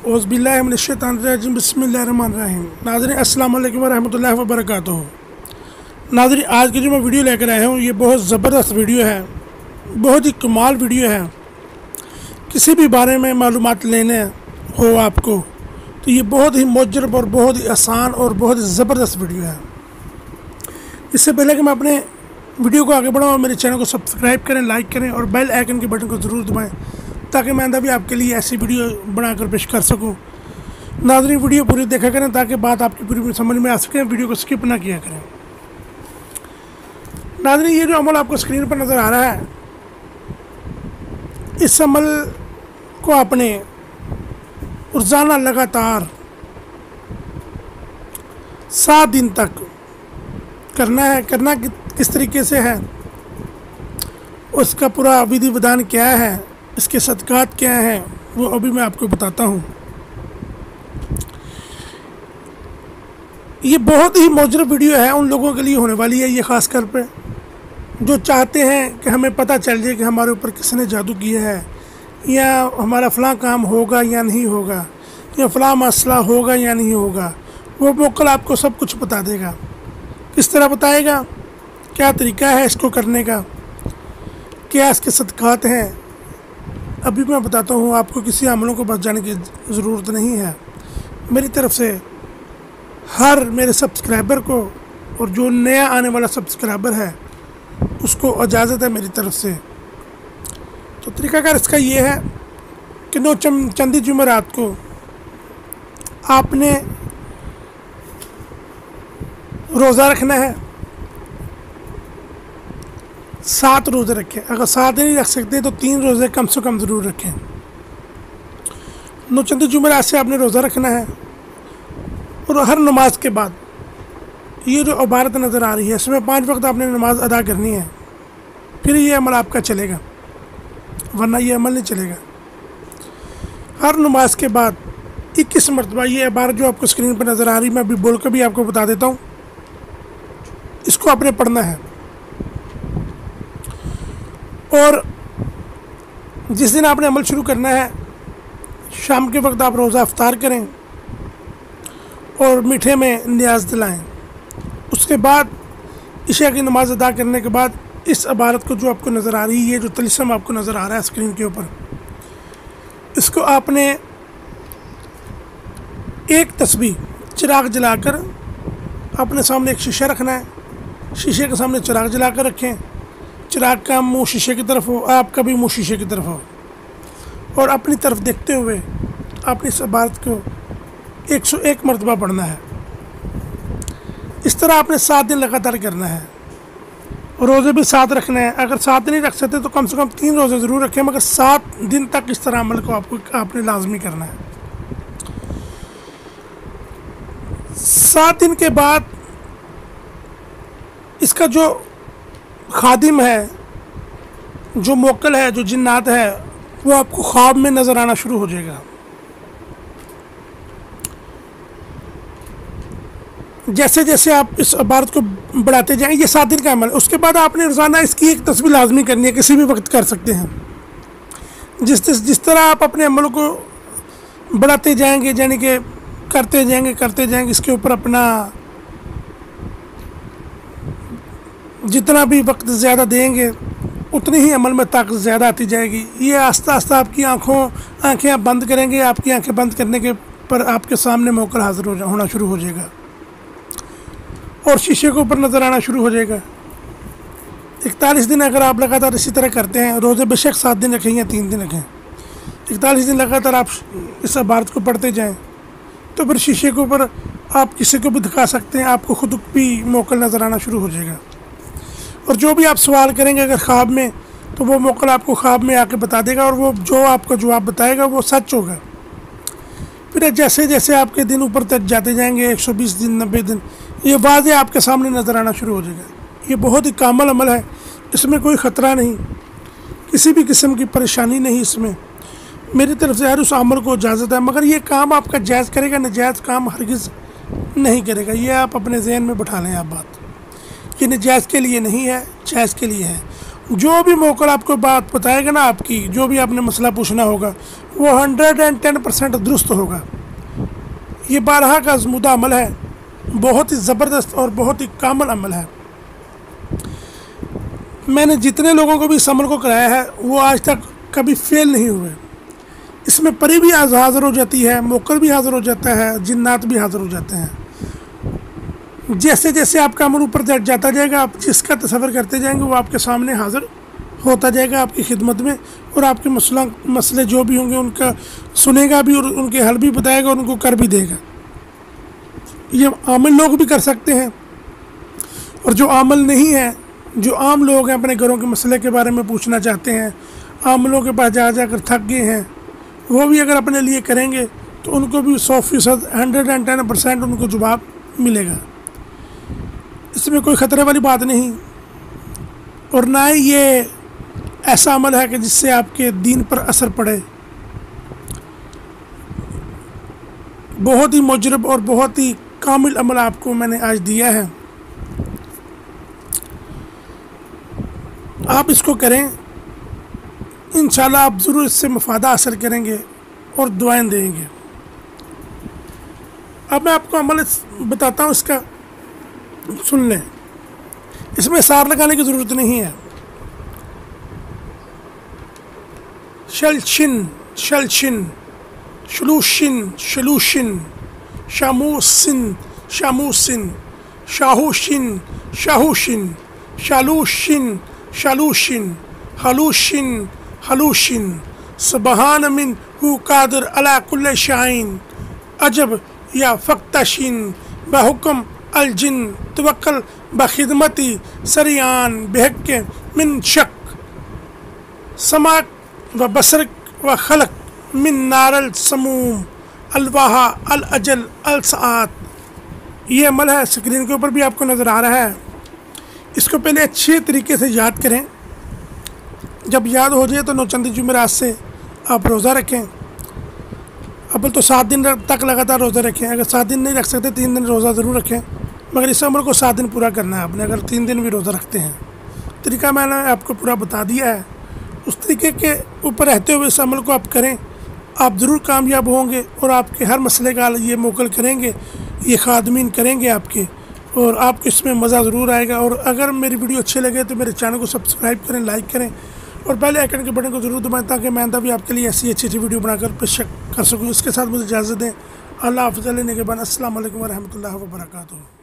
औज़ुबिल्लाहि मिनश्शैतानिर्रजीम बिस्मिल्लाहिर्रहमानिर्रहीम। नाज़रीन अस्सलाम वालेकुम वरहमतुल्लाहि वबरकातुहू। नाज़रीन आज की जो मैं वीडियो लेकर आया हूँ ये बहुत ज़बरदस्त वीडियो है, बहुत ही कमाल वीडियो है। किसी भी बारे में मालूमात लेने हो आपको तो ये बहुत ही मुजरब और बहुत ही आसान और बहुत ही ज़बरदस्त वीडियो है। इससे पहले कि मैं अपने वीडियो को आगे बढ़ाऊँ, मेरे चैनल को सब्सक्राइब करें, लाइक करें और बेल आइकन के बटन को ज़रूर दबाएँ ताकि मैं आइंदा भी आपके लिए ऐसी वीडियो बनाकर पेश कर सकूं। नाज़रीन वीडियो पूरी देखा करें ताकि बात आपकी पूरी समझ में आ सके, वीडियो को स्किप ना किया करें। नाज़रीन ये जो अमल आपको स्क्रीन पर नज़र आ रहा है, इस अमल को आपने रोज़ाना लगातार 7 दिन तक करना है। करना किस तरीके से है, उसका पूरा विधि विधान क्या है, इसके सदक़ात क्या हैं, वो अभी मैं आपको बताता हूँ। ये बहुत ही मुजरब वीडियो है, उन लोगों के लिए होने वाली है ये ख़ास कर पे जो चाहते हैं कि हमें पता चल जाए कि हमारे ऊपर किसने जादू किया है, या हमारा फ़लाँ काम होगा या नहीं होगा, या फ़लाँ मसला होगा या नहीं होगा। वो मोक्कल आपको सब कुछ बता देगा। किस तरह बताएगा, क्या तरीका है इसको करने का, क्या इसके सदक़ात हैं, अभी मैं बताता हूँ। आपको किसी अमलों को बच जाने की ज़रूरत नहीं है। मेरी तरफ से हर मेरे सब्सक्राइबर को और जो नया आने वाला सब्सक्राइबर है उसको इजाज़त है मेरी तरफ से। तो तरीक़ाकार इसका ये है कि 9 चंदी जुमेरात को आपने रोज़ा रखना है। 7 रोज़े रखें, अगर 7 नहीं रख सकते तो 3 रोज़े कम से कम ज़रूर रखें। 9 चंदी जुमेरात से आपने रोज़ा रखना है और हर नमाज के बाद ये जो इबारत नज़र आ रही है इसमें 5 वक्त आपने नमाज अदा करनी है, फिर ये अमल आपका चलेगा, वरना ये अमल नहीं चलेगा। हर नमाज के बाद 21 मरतबा ये इबारत जो आपको स्क्रीन पर नज़र आ रही है, मैं अभी बोल कर भी आपको बता देता हूँ, इसको आपने पढ़ना है। और जिस दिन आपने अमल शुरू करना है, शाम के वक्त आप रोज़ा अफ्तार करें और मीठे में नियाज दिलाएं। उसके बाद इशा की नमाज अदा करने के बाद इस इबारत को जो आपको नज़र आ रही है, ये जो तलिस्म आपको नज़र आ रहा है स्क्रीन के ऊपर, इसको आपने एक तस्बीह चिराग जलाकर अपने सामने एक शीशा रखना है। शीशे के सामने चिराग जलाकर रखें, चिराग का मुंह शीशे की तरफ हो, आपका भी मुंह शीशे की तरफ हो, और अपनी तरफ देखते हुए आपने इस इबारत को 101 मरतबा पढ़ना है। इस तरह आपने 7 दिन लगातार करना है। रोज़े भी 7 रखने हैं। अगर 7 नहीं रख सकते तो कम से कम 3 रोज़े ज़रूर रखें, मगर 7 दिन तक इस तरह अमल को आपने लाजमी करना है। 7 दिन के बाद इसका जो खादिम है, जो मोक्कल है, जो जिन्नात है, वो आपको ख्वाब में नज़र आना शुरू हो जाएगा। जैसे जैसे आप इस इबारत को बढ़ाते जाएंगे, ये 7 दिन का अमल। उसके बाद आपने रोज़ाना इसकी एक तस्बीह लाजमी करनी है, किसी भी वक्त कर सकते हैं। जिस तरह आप अपने अमल को बढ़ाते जाएंगे, यानी कि करते जाएंगे, इसके ऊपर अपना जितना भी वक्त ज़्यादा देंगे उतनी ही अमल में ताकत ज़्यादा आती जाएगी। ये आस्ता आस्ता आपकी आँखें आप बंद करेंगे, आपकी आँखें बंद करने के पर आपके सामने मोक्कल हाजिर होना शुरू हो जाएगा और शीशे के ऊपर नज़र आना शुरू हो जाएगा। 41 दिन अगर आप लगातार इसी तरह करते हैं, रोज़े बेशक 7 दिन रखें या 3 दिन रखें, 41 दिन लगातार आप इस इबारत को पढ़ते जाएं, तो फिर शीशे के ऊपर आप किसी को भी दिखा सकते हैं, आपको खुद भी मोक्कल नज़र आना शुरू हो जाएगा। और जो भी आप सवाल करेंगे अगर ख्वाब में, तो वो मोक्कल आपको ख्वाब में आके बता देगा, और वो जो आपको जवाब बताएगा वो सच होगा। फिर जैसे जैसे आपके दिन ऊपर तक जाते जाएंगे, 120 दिन, 90 दिन, ये वाज़े आपके सामने नज़र आना शुरू हो जाएगा। ये बहुत ही कामल अमल है, इसमें कोई ख़तरा नहीं, किसी भी किस्म की परेशानी नहीं इसमें। मेरी तरफ से हर उस अमल को इजाज़त है, मगर ये काम आपका जायज़ करेगा, नाजायज़ काम हरगिज़ नहीं करेगा। ये आप अपने जहन में बैठा लें। आप बात ये नाजायज़ के लिए नहीं है, जायज़ के लिए है। जो भी मोकल आपको बात बताएगा ना, आपकी जो भी आपने मसला पूछना होगा, वो 110% दुरुस्त होगा। ये बारहा का आज़मूदा अमल है, बहुत ही ज़बरदस्त और बहुत ही कामिल अमल है। मैंने जितने लोगों को भी इस अमल को कराया है वो आज तक कभी फेल नहीं हुए। इसमें परी भी हाज़िर हो जाती है, मोकल भी हाज़िर हो जाता है, जिन्नात भी हाज़िर हो जाते हैं। जैसे जैसे आपका अमल ऊपर जाता जाएगा, आप जिसका तसव्वुर करते जाएंगे वो आपके सामने हाज़िर होता जाएगा, आपकी खिदमत में, और आपके मसले जो भी होंगे उनका सुनेगा भी और उनके हल भी बताएगा और उनको कर भी देगा। ये आमिल लोग भी कर सकते हैं, और जो आमिल नहीं है, जो आम लोग हैं, अपने घरों के मसले के बारे में पूछना चाहते हैं, आमिलों के पास जा कर थक गए हैं, वो भी अगर अपने लिए करेंगे तो उनको भी 100% 110% उनको जवाब मिलेगा। इसमें कोई ख़तरे वाली बात नहीं, और ना ही ये ऐसा अमल है कि जिससे आपके दीन पर असर पड़े। बहुत ही मुजरब और बहुत ही कामिल अमल आपको मैंने आज दिया है। आप इसको करें, इंशाल्लाह आप ज़रूर इससे मुफादा हासिल करेंगे और दुआएं देंगे। अब मैं आपको अमल बताता हूँ, इसका सुन लें। इसमें सार लगाने की ज़रूरत नहीं है। शलशिन शलशिन, शलूशिन शलूशिन, शामूसिन शामूसिन, शाहूशिन शाहूशिन, शालूशिन शालूशिन, हलूशिन हलूशिन, सुबहान मिन हु कादिर अला कुल्ल शाइन, अजब या फ़क्तशिन, बहुकम अल जिन तवक्कल बखिदमती सरियान बेहक मिन शक, समाक व बसरक व खलक मिन नारल समूम, अलवाहा अल अजल अल सात। ये अमल है, स्क्रीन के ऊपर भी आपको नज़र आ रहा है। इसको पहले अच्छे तरीके से याद करें। जब याद हो जाए तो नौचंदी जुमेरात से आप रोज़ा रखें। अब तो 7 दिन तक लगातार रोज़ा रखें। अगर 7 दिन नहीं रख सकते 3 दिन रोज़ा ज़रूर रखें, मगर इस अमल को 7 दिन पूरा करना है आपने। अगर 3 दिन भी रोज़ा रखते हैं, तरीका मैंने आपको पूरा बता दिया है। उस तरीके के ऊपर रहते हुए इस अमल को आप करें, आप ज़रूर कामयाब होंगे और आपके हर मसले का ये मोकल करेंगे, ये खादमीन करेंगे आपके, और आपको इसमें मज़ा ज़रूर आएगा। और अगर मेरी वीडियो अच्छे लगे तो मेरे चैनल को सब्सक्राइब करें, लाइक करें और बेल आइकन के बटन को ज़रूर दबाएं, ताकि मैं आइंदा भी आपके लिए ऐसी अच्छी वीडियो बनाकर पेश कर सकूँ। इसके साथ मुझे इजाज़त दें। अल्लाह हाफ़िज़। लेने के बाद अस्सलाम वालेकुम व रहमतुल्लाहि व बरकातुहू।